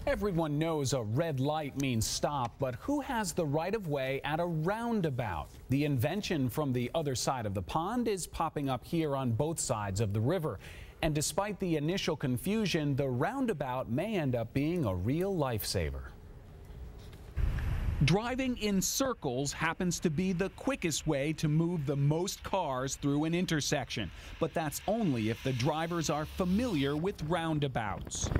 Everyone knows a red light means stop, but who has the right of way at a roundabout? The invention from the other side of the pond is popping up here on both sides of the river. And despite the initial confusion, the roundabout may end up being a real lifesaver. Driving in circles happens to be the quickest way to move the most cars through an intersection, but that's only if the drivers are familiar with roundabouts.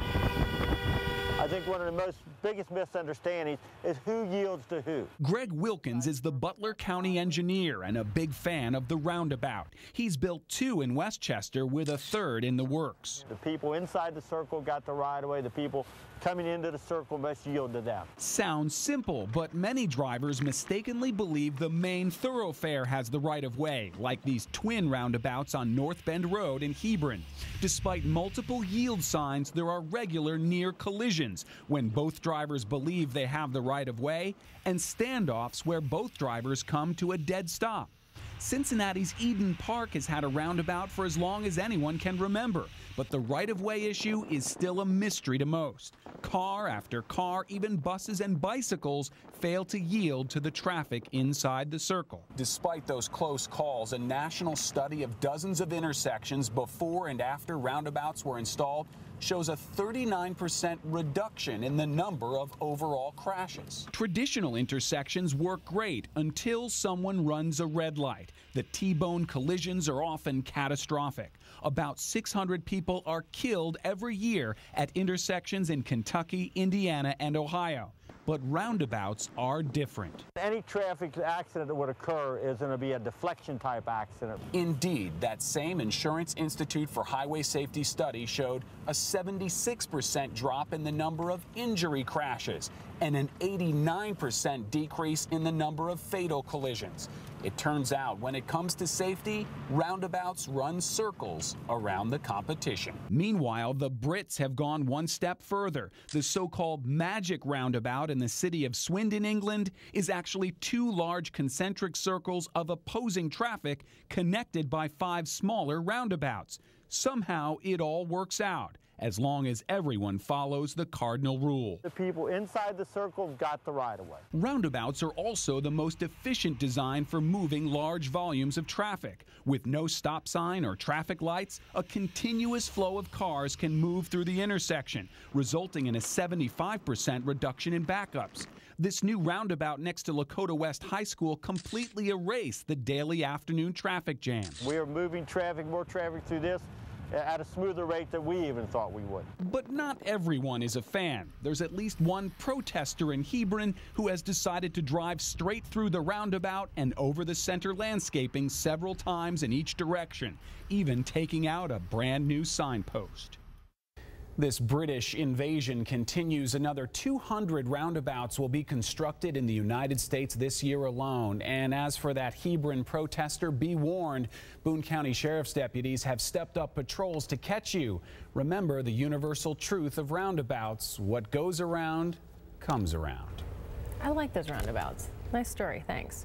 I think one of the biggest misunderstandings is who yields to who. Greg Wilkins is the Butler County engineer and a big fan of the roundabout. He's built 2 in Westchester with a 3rd in the works. The people inside the circle got the right of way. The people coming into the circle must yield to them. Sounds simple, but many drivers mistakenly believe the main thoroughfare has the right of way, like these twin roundabouts on North Bend Road in Hebron. Despite multiple yield signs, there are regular near collisions when both drivers believe they have the right of way, and standoffs where both drivers come to a dead stop. Cincinnati's Eden Park has had a roundabout for as long as anyone can remember, but the right-of-way issue is still a mystery to most. Car after car, even buses and bicycles, fail to yield to the traffic inside the circle. Despite those close calls, a national study of dozens of intersections before and after roundabouts were installed shows a 39% reduction in the number of overall crashes. Traditional intersections work great until someone runs a red light. The T-bone collisions are often catastrophic. About 600 people are killed every year at intersections in Kentucky, Indiana, and Ohio. But roundabouts are different. Any traffic accident that would occur is going to be a deflection type accident. Indeed, that same Insurance Institute for Highway Safety study showed a 76% drop in the number of injury crashes and an 89% decrease in the number of fatal collisions. It turns out when it comes to safety, roundabouts run circles around the competition. Meanwhile, the Brits have gone one step further. The so-called magic roundabout in the city of Swindon, England, is actually 2 large concentric circles of opposing traffic connected by 5 smaller roundabouts. Somehow it all works out, as long as everyone follows the cardinal rule. The people inside the circle got the right of way. Roundabouts are also the most efficient design for moving large volumes of traffic. With no stop sign or traffic lights, a continuous flow of cars can move through the intersection, resulting in a 75% reduction in backups. This new roundabout next to Lakota West High School completely erased the daily afternoon traffic jams. We are moving more traffic through this at a smoother rate than we even thought we would. But not everyone is a fan. There's at least one protester in Hebron who has decided to drive straight through the roundabout and over the center landscaping several times in each direction, even taking out a brand new signpost. This British invasion continues. Another 200 roundabouts will be constructed in the United States this year alone. And as for that Hebron protester, be warned, Boone County Sheriff's deputies have stepped up patrols to catch you. Remember the universal truth of roundabouts: what goes around comes around. I like those roundabouts. Nice story, thanks.